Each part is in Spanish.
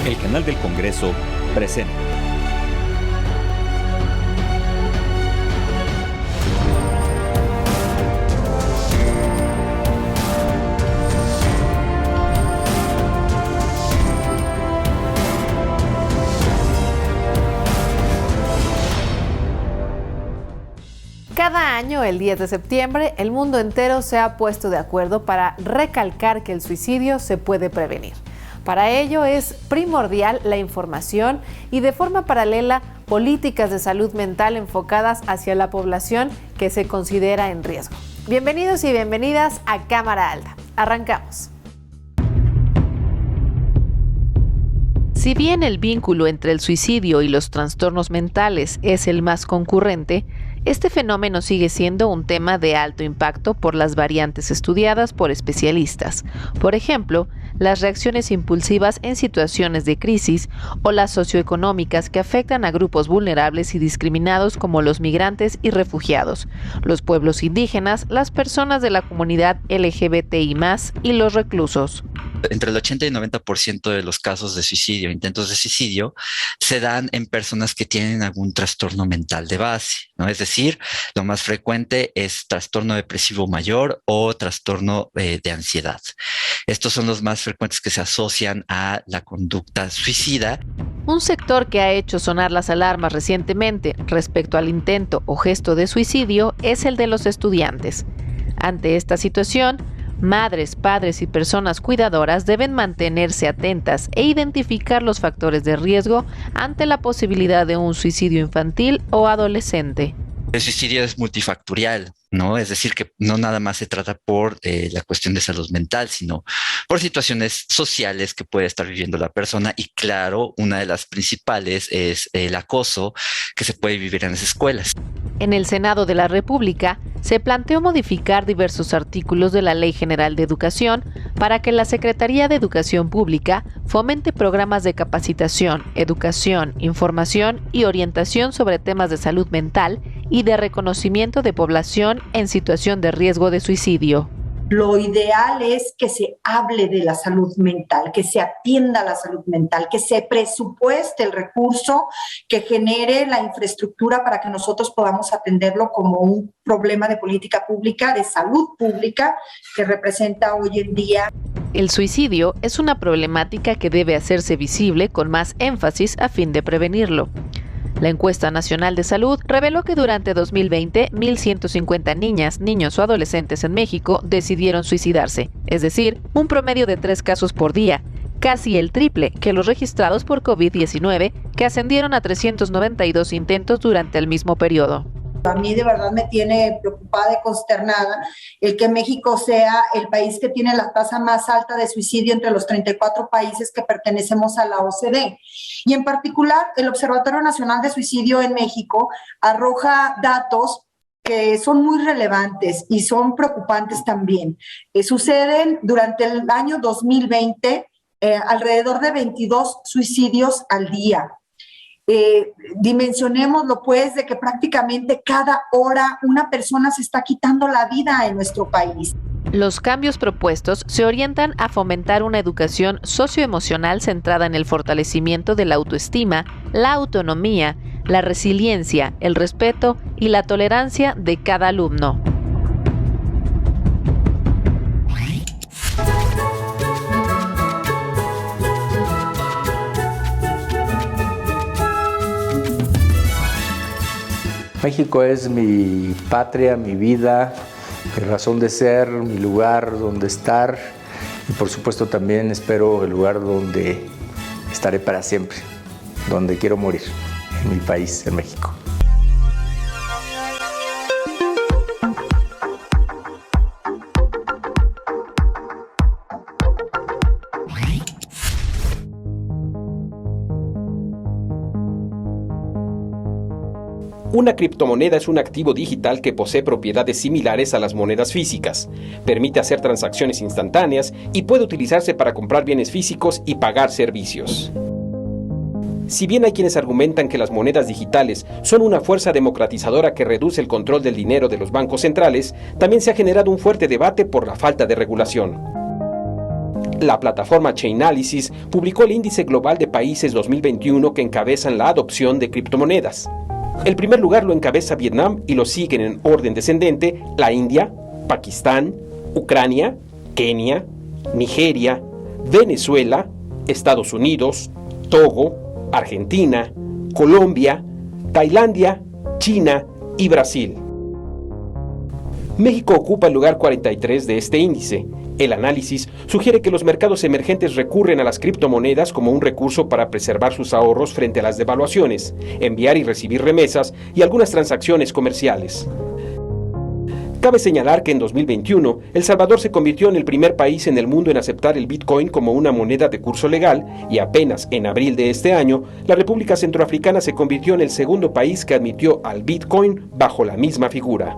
El canal del Congreso presenta. Cada año, el 10 de septiembre, el mundo entero se ha puesto de acuerdo para recalcar que el suicidio se puede prevenir. Para ello es primordial la información y, de forma paralela, políticas de salud mental enfocadas hacia la población que se considera en riesgo. Bienvenidos y bienvenidas a Cámara Alta. Arrancamos. Si bien el vínculo entre el suicidio y los trastornos mentales es el más concurrente, este fenómeno sigue siendo un tema de alto impacto por las variantes estudiadas por especialistas. Por ejemplo, las reacciones impulsivas en situaciones de crisis o las socioeconómicas que afectan a grupos vulnerables y discriminados como los migrantes y refugiados, los pueblos indígenas, las personas de la comunidad LGBTI+, y los reclusos. Entre el 80 y 90% de los casos de suicidio, intentos de suicidio, se dan en personas que tienen algún trastorno mental de base, ¿no? Es decir, lo más frecuente es trastorno depresivo mayor o trastorno de ansiedad. Estos son los más frecuentes que se asocian a la conducta suicida. Un sector que ha hecho sonar las alarmas recientemente respecto al intento o gesto de suicidio es el de los estudiantes. Ante esta situación, madres, padres y personas cuidadoras deben mantenerse atentas e identificar los factores de riesgo ante la posibilidad de un suicidio infantil o adolescente. El suicidio es multifactorial, ¿no? Es decir, que no nada más se trata por la cuestión de salud mental, sino por situaciones sociales que puede estar viviendo la persona. Y claro, una de las principales es el acoso que se puede vivir en las escuelas. En el Senado de la República se planteó modificar diversos artículos de la Ley General de Educación para que la Secretaría de Educación Pública fomente programas de capacitación, educación, información y orientación sobre temas de salud mental y de reconocimiento de población en situación de riesgo de suicidio. Lo ideal es que se hable de la salud mental, que se atienda la salud mental, que se presupueste el recurso, que genere la infraestructura para que nosotros podamos atenderlo como un problema de política pública, de salud pública, que representa hoy en día. El suicidio es una problemática que debe hacerse visible con más énfasis a fin de prevenirlo. La encuesta nacional de salud reveló que durante 2020, 1,150 niñas, niños o adolescentes en México decidieron suicidarse, es decir, un promedio de 3 casos por día, casi el triple que los registrados por COVID-19, que ascendieron a 392 intentos durante el mismo periodo. A mí de verdad me tiene preocupada y consternada el que México sea el país que tiene la tasa más alta de suicidio entre los 34 países que pertenecemos a la OCDE. Y en particular, el Observatorio Nacional de Suicidio en México arroja datos que son muy relevantes y son preocupantes también. Suceden durante el año 2020 alrededor de 22 suicidios al día. Dimensionémoslo pues de que prácticamente cada hora una persona se está quitando la vida en nuestro país. Los cambios propuestos se orientan a fomentar una educación socioemocional centrada en el fortalecimiento de la autoestima, la autonomía, la resiliencia, el respeto y la tolerancia de cada alumno. México es mi patria, mi vida, mi razón de ser, mi lugar donde estar y por supuesto también espero el lugar donde estaré para siempre, donde quiero morir, en mi país, en México. Una criptomoneda es un activo digital que posee propiedades similares a las monedas físicas, permite hacer transacciones instantáneas y puede utilizarse para comprar bienes físicos y pagar servicios. Si bien hay quienes argumentan que las monedas digitales son una fuerza democratizadora que reduce el control del dinero de los bancos centrales, también se ha generado un fuerte debate por la falta de regulación. La plataforma Chainalysis publicó el Índice Global de Países 2021 que encabezan la adopción de criptomonedas. El primer lugar lo encabeza Vietnam y lo siguen en orden descendente la India, Pakistán, Ucrania, Kenia, Nigeria, Venezuela, Estados Unidos, Togo, Argentina, Colombia, Tailandia, China y Brasil. México ocupa el lugar 43 de este índice. El análisis sugiere que los mercados emergentes recurren a las criptomonedas como un recurso para preservar sus ahorros frente a las devaluaciones, enviar y recibir remesas y algunas transacciones comerciales. Cabe señalar que en 2021, El Salvador se convirtió en el primer país en el mundo en aceptar el Bitcoin como una moneda de curso legal y apenas en abril de este año, la República Centroafricana se convirtió en el segundo país que admitió al Bitcoin bajo la misma figura.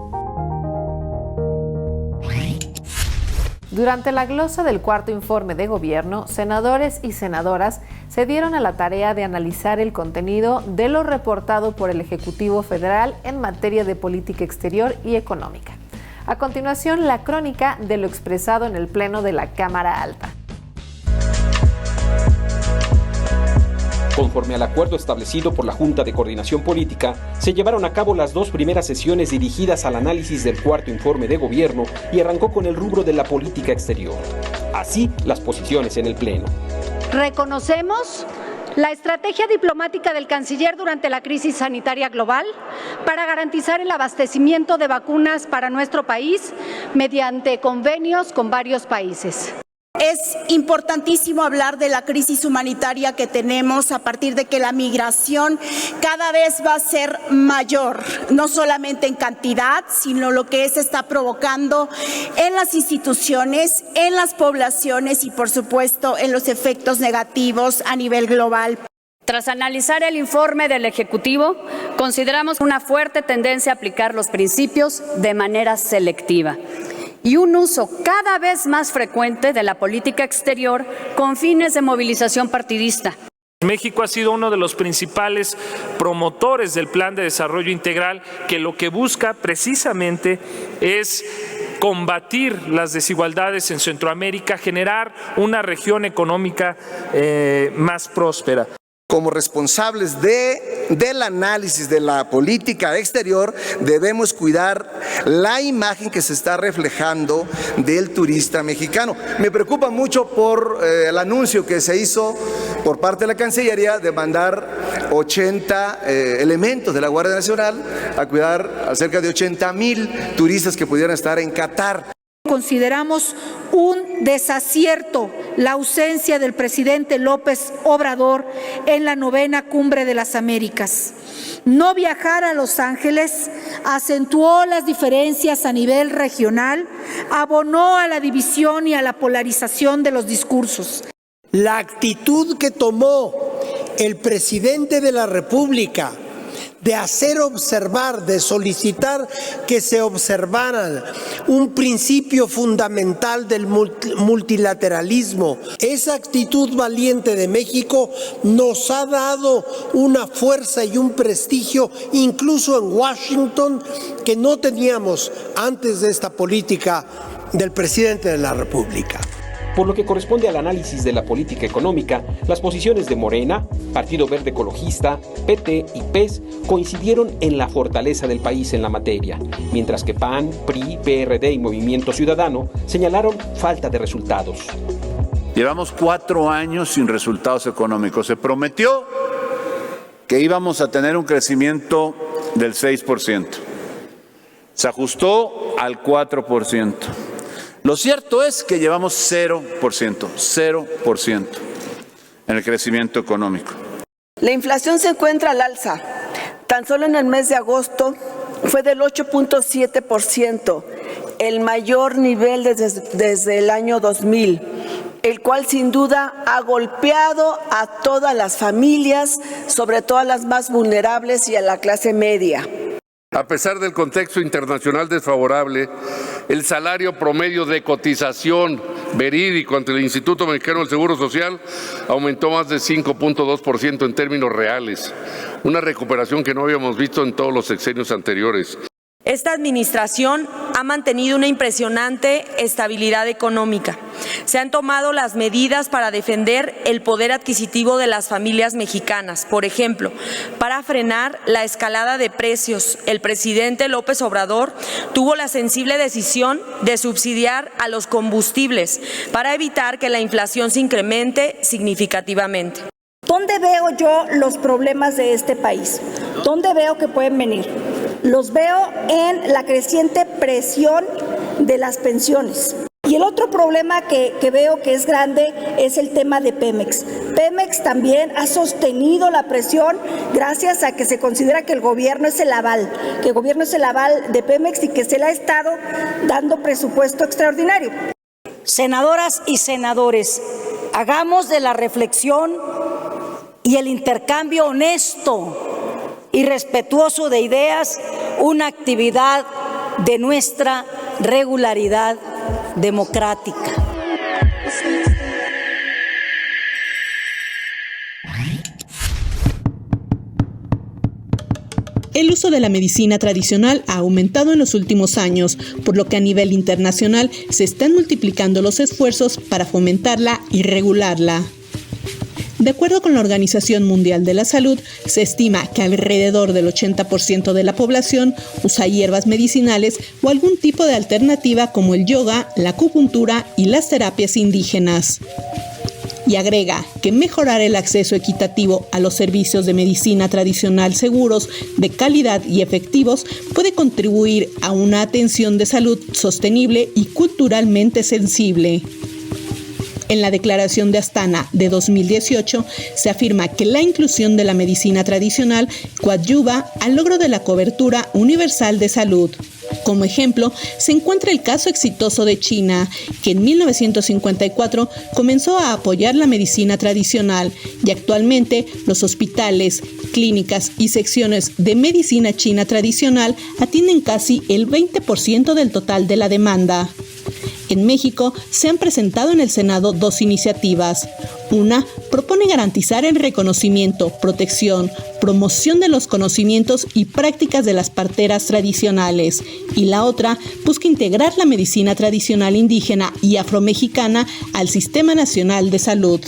Durante la glosa del cuarto informe de gobierno, senadores y senadoras se dieron a la tarea de analizar el contenido de lo reportado por el Ejecutivo Federal en materia de política exterior y económica. A continuación, la crónica de lo expresado en el Pleno de la Cámara Alta. Conforme al acuerdo establecido por la Junta de Coordinación Política, se llevaron a cabo las dos primeras sesiones dirigidas al análisis del cuarto informe de gobierno y arrancó con el rubro de la política exterior. Así, las posiciones en el Pleno. Reconocemos la estrategia diplomática del canciller durante la crisis sanitaria global para garantizar el abastecimiento de vacunas para nuestro país mediante convenios con varios países. Es importantísimo hablar de la crisis humanitaria que tenemos a partir de que la migración cada vez va a ser mayor, no solamente en cantidad, sino lo que está provocando en las instituciones, en las poblaciones y por supuesto en los efectos negativos a nivel global. Tras analizar el informe del Ejecutivo, consideramos una fuerte tendencia a aplicar los principios de manera selectiva y un uso cada vez más frecuente de la política exterior con fines de movilización partidista. México ha sido uno de los principales promotores del Plan de Desarrollo Integral, que lo que busca precisamente es combatir las desigualdades en Centroamérica, generar una región económica más próspera. Como responsables del análisis de la política exterior, debemos cuidar la imagen que se está reflejando del turista mexicano. Me preocupa mucho por el anuncio que se hizo por parte de la Cancillería de mandar 80 elementos de la Guardia Nacional a cuidar a cerca de 80,000 turistas que pudieran estar en Qatar. Consideramos un desacierto la ausencia del presidente López Obrador en la 9ª Cumbre de las Américas. No viajar a Los Ángeles acentuó las diferencias a nivel regional, abonó a la división y a la polarización de los discursos. La actitud que tomó el presidente de la República de hacer observar, de solicitar que se observara un principio fundamental del multilateralismo. Esa actitud valiente de México nos ha dado una fuerza y un prestigio, incluso en Washington, que no teníamos antes de esta política del presidente de la República. Por lo que corresponde al análisis de la política económica, las posiciones de Morena, Partido Verde Ecologista, PT y PES coincidieron en la fortaleza del país en la materia, mientras que PAN, PRI, PRD y Movimiento Ciudadano señalaron falta de resultados. Llevamos 4 años sin resultados económicos. Se prometió que íbamos a tener un crecimiento del 6%. Se ajustó al 4%. Lo cierto es que llevamos 0% en el crecimiento económico. La inflación se encuentra al alza. Tan solo en el mes de agosto fue del 8.7%, el mayor nivel desde el año 2000, el cual sin duda ha golpeado a todas las familias, sobre todo a las más vulnerables y a la clase media. A pesar del contexto internacional desfavorable, el salario promedio de cotización verídico ante el Instituto Mexicano del Seguro Social aumentó más de 5.2% en términos reales, una recuperación que no habíamos visto en todos los sexenios anteriores. Esta administración ha mantenido una impresionante estabilidad económica. Se han tomado las medidas para defender el poder adquisitivo de las familias mexicanas. Por ejemplo, para frenar la escalada de precios, el presidente López Obrador tuvo la sensible decisión de subsidiar a los combustibles para evitar que la inflación se incremente significativamente. ¿Dónde veo yo los problemas de este país? ¿Dónde veo que pueden venir? Los veo en la creciente presión de las pensiones. Y el otro problema que veo que es grande es el tema de Pemex. Pemex también ha sostenido la presión gracias a que se considera que el gobierno es el aval, de Pemex y que se le ha estado dando presupuesto extraordinario. Senadoras y senadores, hagamos de la reflexión y el intercambio honesto y respetuoso de ideas una actividad de nuestra regularidad democrática. El uso de la medicina tradicional ha aumentado en los últimos años, por lo que a nivel internacional se están multiplicando los esfuerzos para fomentarla y regularla. De acuerdo con la Organización Mundial de la Salud, se estima que alrededor del 80% de la población usa hierbas medicinales o algún tipo de alternativa como el yoga, la acupuntura y las terapias indígenas. Y agrega que mejorar el acceso equitativo a los servicios de medicina tradicional seguros, de calidad y efectivos puede contribuir a una atención de salud sostenible y culturalmente sensible. En la Declaración de Astana de 2018 se afirma que la inclusión de la medicina tradicional coadyuva al logro de la cobertura universal de salud. Como ejemplo, se encuentra el caso exitoso de China, que en 1954 comenzó a apoyar la medicina tradicional y actualmente los hospitales, clínicas y secciones de medicina china tradicional atienden casi el 20% del total de la demanda. En México se han presentado en el Senado 2 iniciativas. Una propone garantizar el reconocimiento, protección, promoción de los conocimientos y prácticas de las parteras tradicionales, y la otra busca integrar la medicina tradicional indígena y afromexicana al Sistema Nacional de Salud.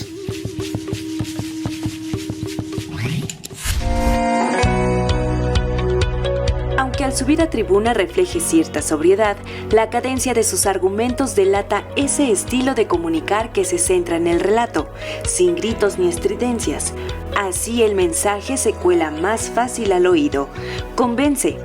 Aunque al subir a tribuna refleje cierta sobriedad, la cadencia de sus argumentos delata ese estilo de comunicar que se centra en el relato, sin gritos ni estridencias. Así el mensaje se cuela más fácil al oído. Convence.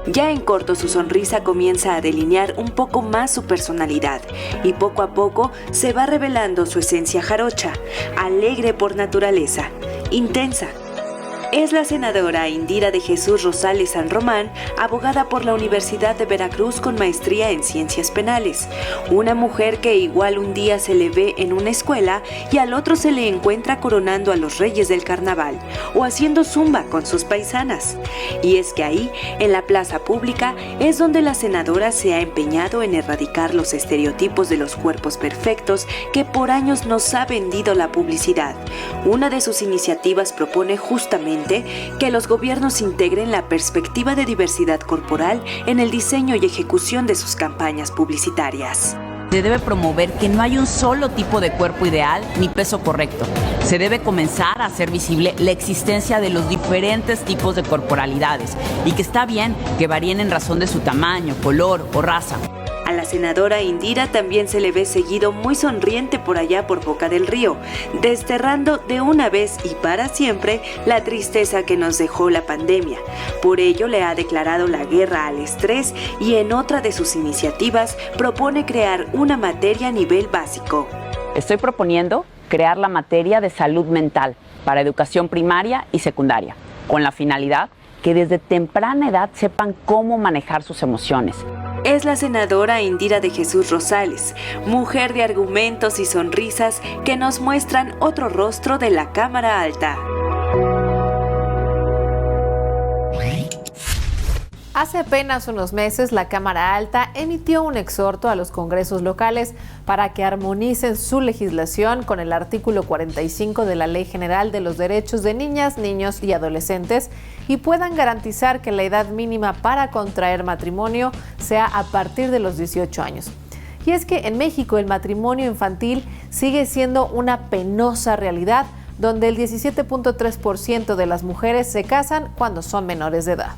Ya en corto su sonrisa comienza a delinear un poco más su personalidad y poco a poco se va revelando su esencia jarocha, alegre por naturaleza, intensa. Es la senadora Indira de Jesús Rosales San Román, abogada por la Universidad de Veracruz con maestría en Ciencias Penales. Una mujer que igual un día se le ve en una escuela y al otro se le encuentra coronando a los reyes del carnaval o haciendo zumba con sus paisanas. Y es que ahí, en la plaza pública, es donde la senadora se ha empeñado en erradicar los estereotipos de los cuerpos perfectos que por años nos ha vendido la publicidad. Una de sus iniciativas propone justamente que los gobiernos integren la perspectiva de diversidad corporal en el diseño y ejecución de sus campañas publicitarias. Se debe promover que no hay un solo tipo de cuerpo ideal ni peso correcto. Se debe comenzar a hacer visible la existencia de los diferentes tipos de corporalidades y que está bien que varíen en razón de su tamaño, color o raza. A la senadora Indira también se le ve seguido muy sonriente por allá por Boca del Río, desterrando de una vez y para siempre la tristeza que nos dejó la pandemia. Por ello le ha declarado la guerra al estrés y en otra de sus iniciativas propone crear una materia a nivel básico. Estoy proponiendo crear la materia de salud mental para educación primaria y secundaria, con la finalidad que desde temprana edad sepan cómo manejar sus emociones. Es la senadora Indira de Jesús Rosales, mujer de argumentos y sonrisas que nos muestran otro rostro de la Cámara Alta. Hace apenas unos meses, la Cámara Alta emitió un exhorto a los congresos locales para que armonicen su legislación con el artículo 45 de la Ley General de los Derechos de Niñas, Niños y Adolescentes y puedan garantizar que la edad mínima para contraer matrimonio sea a partir de los 18 años. Y es que en México el matrimonio infantil sigue siendo una penosa realidad, donde el 17.3% de las mujeres se casan cuando son menores de edad.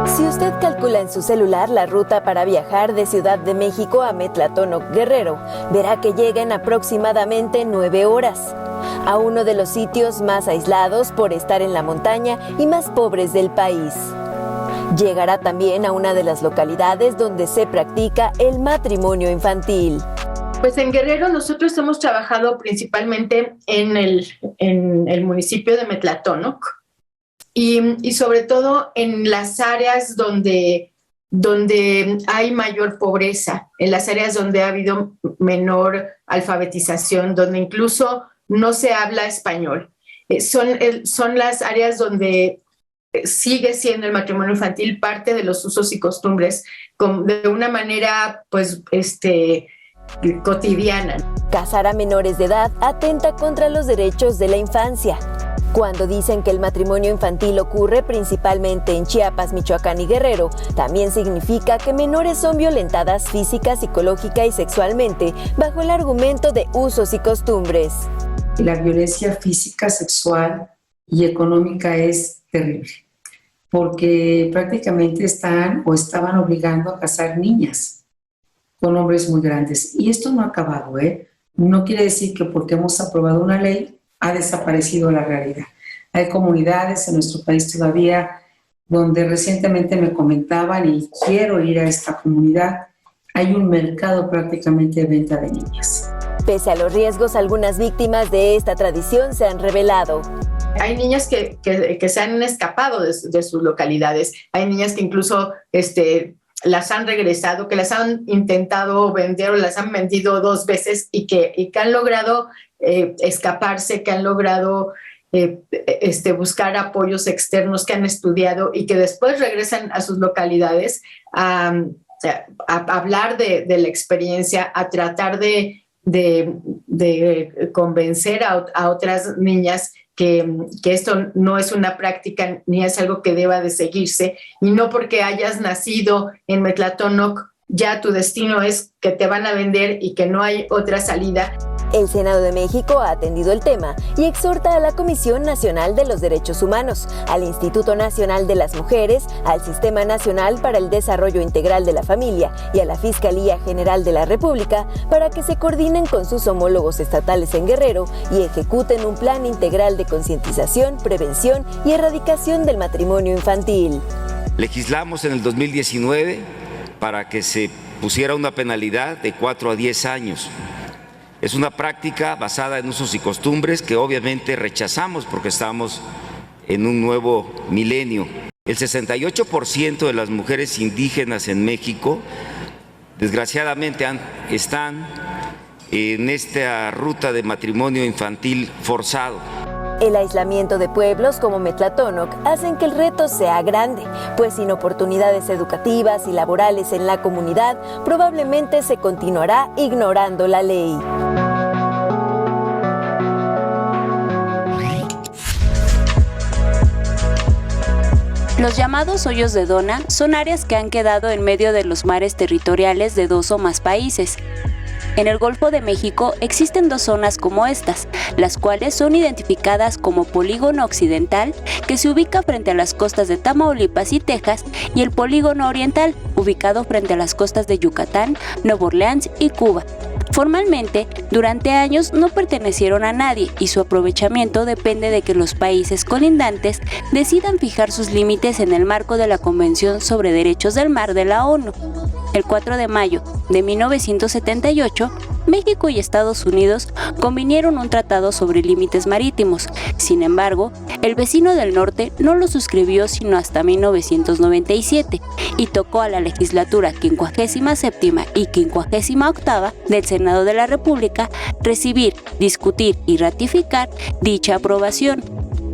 Si usted calcula en su celular la ruta para viajar de Ciudad de México a Metlatónoc, Guerrero, verá que llega en aproximadamente 9 horas, a uno de los sitios más aislados por estar en la montaña y más pobres del país. Llegará también a una de las localidades donde se practica el matrimonio infantil. Pues en Guerrero nosotros hemos trabajado principalmente en el municipio de Metlatónoc y sobre todo en las áreas donde hay mayor pobreza, en las áreas donde ha habido menor alfabetización, donde incluso no se habla español. Son las áreas donde sigue siendo el matrimonio infantil parte de los usos y costumbres de una manera cotidiana. Casar a menores de edad atenta contra los derechos de la infancia. Cuando dicen que el matrimonio infantil ocurre principalmente en Chiapas, Michoacán y Guerrero, también significa que menores son violentadas física, psicológica y sexualmente bajo el argumento de usos y costumbres. La violencia física, sexual y económica es terrible, porque prácticamente estaban obligando a casar niñas con hombres muy grandes. Y esto no ha acabado, No quiere decir que porque hemos aprobado una ley ha desaparecido la realidad. Hay comunidades en nuestro país todavía donde recientemente me comentaban, y quiero ir a esta comunidad, hay un mercado prácticamente de venta de niñas. Pese a los riesgos, algunas víctimas de esta tradición se han revelado. Hay niñas que se han escapado de sus localidades. Hay niñas que incluso las han regresado, que las han intentado vender o las han vendido 2 veces y que han logrado escaparse, que han logrado buscar apoyos externos, que han estudiado y que después regresan a sus localidades a hablar de la experiencia, a tratar de convencer a otras niñas que esto no es una práctica ni es algo que deba de seguirse, y no porque hayas nacido en Metlatónoc ya tu destino es que te van a vender y que no hay otra salida. El Senado de México ha atendido el tema y exhorta a la Comisión Nacional de los Derechos Humanos, al Instituto Nacional de las Mujeres, al Sistema Nacional para el Desarrollo Integral de la Familia y a la Fiscalía General de la República para que se coordinen con sus homólogos estatales en Guerrero y ejecuten un plan integral de concientización, prevención y erradicación del matrimonio infantil. Legislamos en el 2019 para que se pusiera una penalidad de 4 a 10 años. Es una práctica basada en usos y costumbres que obviamente rechazamos porque estamos en un nuevo milenio. El 68% de las mujeres indígenas en México, desgraciadamente, están en esta ruta de matrimonio infantil forzado. El aislamiento de pueblos como Metlatónoc hacen que el reto sea grande, pues sin oportunidades educativas y laborales en la comunidad, probablemente se continuará ignorando la ley. Los llamados hoyos de Dona son áreas que han quedado en medio de los mares territoriales de 2 o más países. En el Golfo de México existen 2 zonas como estas, las cuales son identificadas como Polígono Occidental, que se ubica frente a las costas de Tamaulipas y Texas, y el Polígono Oriental, ubicado frente a las costas de Yucatán, Nueva Orleans y Cuba. Formalmente, durante años no pertenecieron a nadie y su aprovechamiento depende de que los países colindantes decidan fijar sus límites en el marco de la Convención sobre Derechos del Mar de la ONU. El 4 de mayo de 1978, México y Estados Unidos convinieron un tratado sobre límites marítimos. Sin embargo, el vecino del norte no lo suscribió sino hasta 1997 y tocó a la legislatura 57ª y 58ª del Senado de la República recibir, discutir y ratificar dicha aprobación.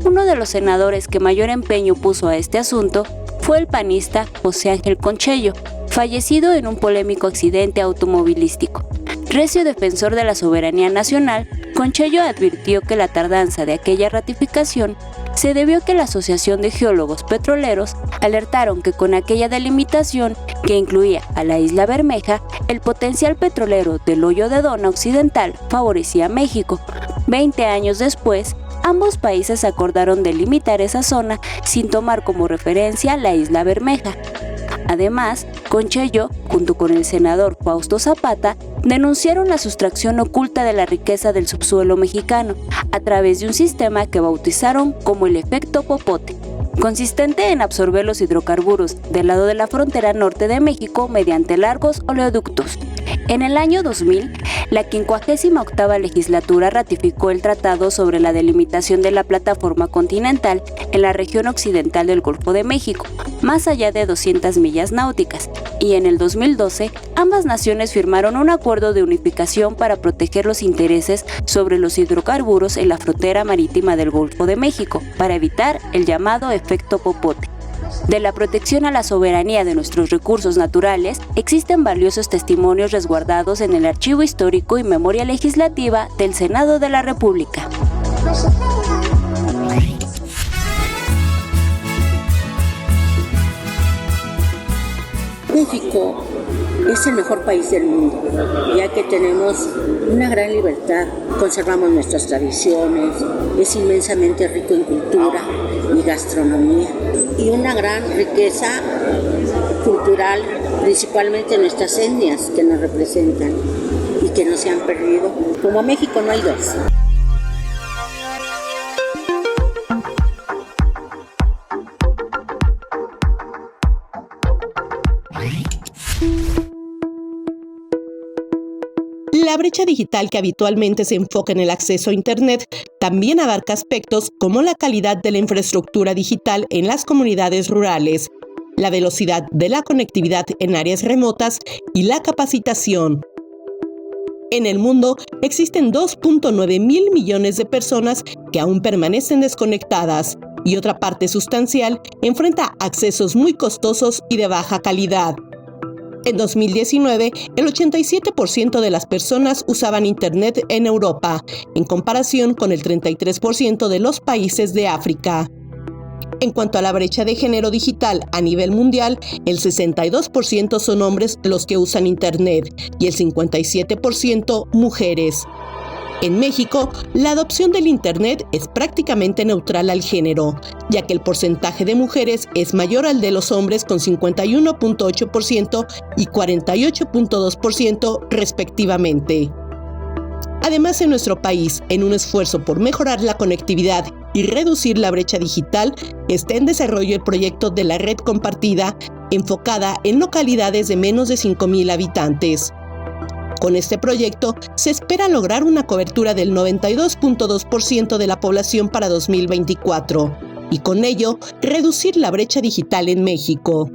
Uno de los senadores que mayor empeño puso a este asunto fue el panista José Ángel Conchello, fallecido en un polémico accidente automovilístico. Recio defensor de la soberanía nacional, Conchello advirtió que la tardanza de aquella ratificación se debió a que la Asociación de Geólogos Petroleros alertaron que con aquella delimitación, que incluía a la Isla Bermeja, el potencial petrolero del Hoyo de Dona Occidental favorecía a México. 20 años después, ambos países acordaron delimitar esa zona sin tomar como referencia la Isla Bermeja. Además, Conchello, junto con el senador Fausto Zapata, denunciaron la sustracción oculta de la riqueza del subsuelo mexicano a través de un sistema que bautizaron como el efecto popote, consistente en absorber los hidrocarburos del lado de la frontera norte de México mediante largos oleoductos. En el año 2000, la 58ª legislatura ratificó el Tratado sobre la delimitación de la plataforma continental en la región occidental del Golfo de México, más allá de 200 millas náuticas, y en el 2012 ambas naciones firmaron un acuerdo de unificación para proteger los intereses sobre los hidrocarburos en la frontera marítima del Golfo de México, para evitar el llamado efecto popote. De la protección a la soberanía de nuestros recursos naturales, existen valiosos testimonios resguardados en el Archivo Histórico y Memoria Legislativa del Senado de la República. México es el mejor país del mundo, ya que tenemos una gran libertad, conservamos nuestras tradiciones, es inmensamente rico en cultura y gastronomía, y una gran riqueza cultural, principalmente nuestras etnias que nos representan y que no se han perdido. Como México no hay dos. La brecha digital que habitualmente se enfoca en el acceso a Internet también abarca aspectos como la calidad de la infraestructura digital en las comunidades rurales, la velocidad de la conectividad en áreas remotas y la capacitación. En el mundo existen 2.9 mil millones de personas que aún permanecen desconectadas y otra parte sustancial enfrenta accesos muy costosos y de baja calidad. En 2019, el 87% de las personas usaban Internet en Europa, en comparación con el 33% de los países de África. En cuanto a la brecha de género digital a nivel mundial, el 62% son hombres los que usan Internet y el 57% mujeres. En México, la adopción del Internet es prácticamente neutral al género, ya que el porcentaje de mujeres es mayor al de los hombres con 51.8% y 48.2% respectivamente. Además, en nuestro país, en un esfuerzo por mejorar la conectividad y reducir la brecha digital, está en desarrollo el proyecto de la red compartida, enfocada en localidades de menos de 5,000 habitantes. Con este proyecto, se espera lograr una cobertura del 92.2% de la población para 2024 y con ello reducir la brecha digital en México.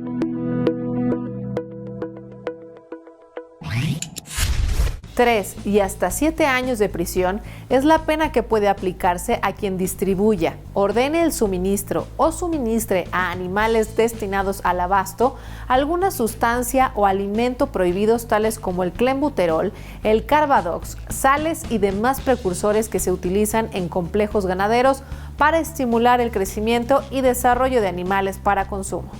3 y hasta 7 años de prisión es la pena que puede aplicarse a quien distribuya, ordene el suministro o suministre a animales destinados al abasto alguna sustancia o alimento prohibidos tales como el clenbuterol, el carbadox, sales y demás precursores que se utilizan en complejos ganaderos para estimular el crecimiento y desarrollo de animales para consumo.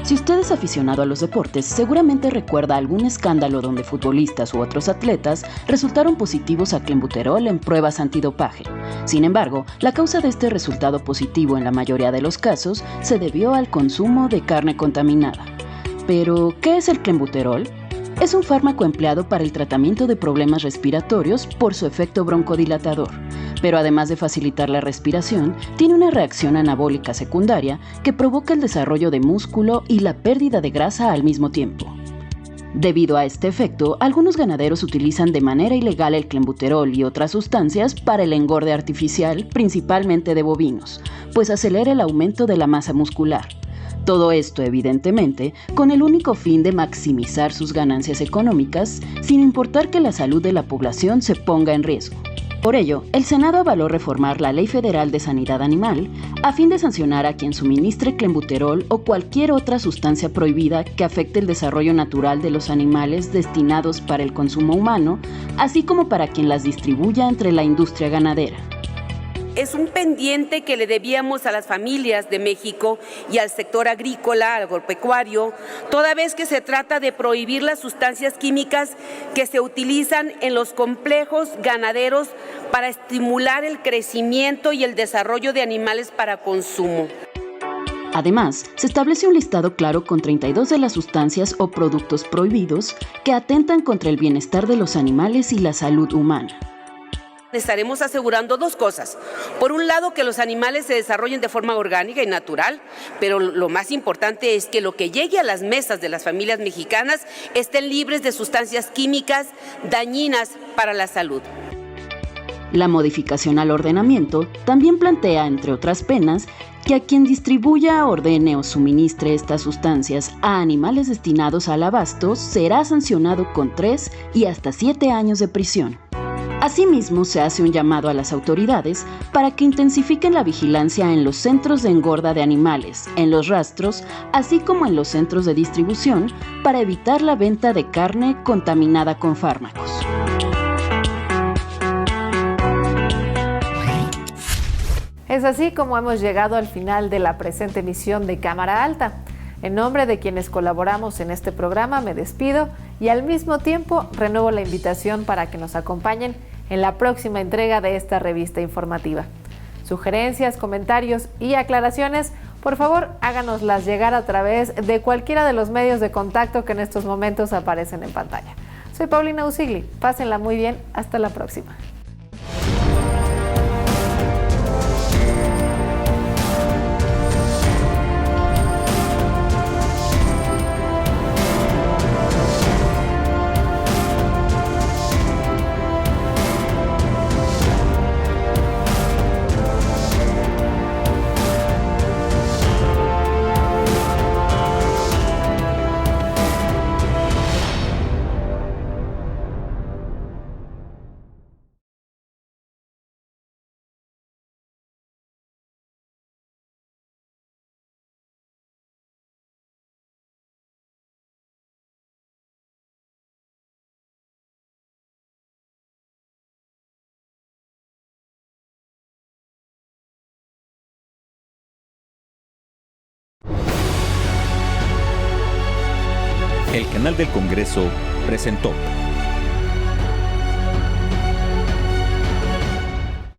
Si usted es aficionado a los deportes, seguramente recuerda algún escándalo donde futbolistas u otros atletas resultaron positivos a clenbuterol en pruebas antidopaje. Sin embargo, la causa de este resultado positivo en la mayoría de los casos se debió al consumo de carne contaminada. Pero, ¿qué es el clenbuterol? Es un fármaco empleado para el tratamiento de problemas respiratorios por su efecto broncodilatador, pero además de facilitar la respiración, tiene una reacción anabólica secundaria que provoca el desarrollo de músculo y la pérdida de grasa al mismo tiempo. Debido a este efecto, algunos ganaderos utilizan de manera ilegal el clenbuterol y otras sustancias para el engorde artificial, principalmente de bovinos, pues acelera el aumento de la masa muscular. Todo esto, evidentemente, con el único fin de maximizar sus ganancias económicas, sin importar que la salud de la población se ponga en riesgo. Por ello, el Senado avaló reformar la Ley Federal de Sanidad Animal a fin de sancionar a quien suministre clenbuterol o cualquier otra sustancia prohibida que afecte el desarrollo natural de los animales destinados para el consumo humano, así como para quien las distribuya entre la industria ganadera. Es un pendiente que le debíamos a las familias de México y al sector agrícola, agropecuario, toda vez que se trata de prohibir las sustancias químicas que se utilizan en los complejos ganaderos para estimular el crecimiento y el desarrollo de animales para consumo. Además, se establece un listado claro con 32 de las sustancias o productos prohibidos que atentan contra el bienestar de los animales y la salud humana. Estaremos asegurando dos cosas. Por un lado, que los animales se desarrollen de forma orgánica y natural, pero lo más importante es que lo que llegue a las mesas de las familias mexicanas estén libres de sustancias químicas dañinas para la salud. La modificación al ordenamiento también plantea, entre otras penas, que a quien distribuya, ordene o suministre estas sustancias a animales destinados al abasto será sancionado con 3 y hasta 7 años de prisión. Asimismo, se hace un llamado a las autoridades para que intensifiquen la vigilancia en los centros de engorda de animales, en los rastros, así como en los centros de distribución, para evitar la venta de carne contaminada con fármacos. Es así como hemos llegado al final de la presente emisión de Cámara Alta. En nombre de quienes colaboramos en este programa me despido y al mismo tiempo renuevo la invitación para que nos acompañen en la próxima entrega de esta revista informativa. Sugerencias, comentarios y aclaraciones, por favor háganoslas llegar a través de cualquiera de los medios de contacto que en estos momentos aparecen en pantalla. Soy Paulina Usigli, pásenla muy bien, hasta la próxima. El canal del Congreso presentó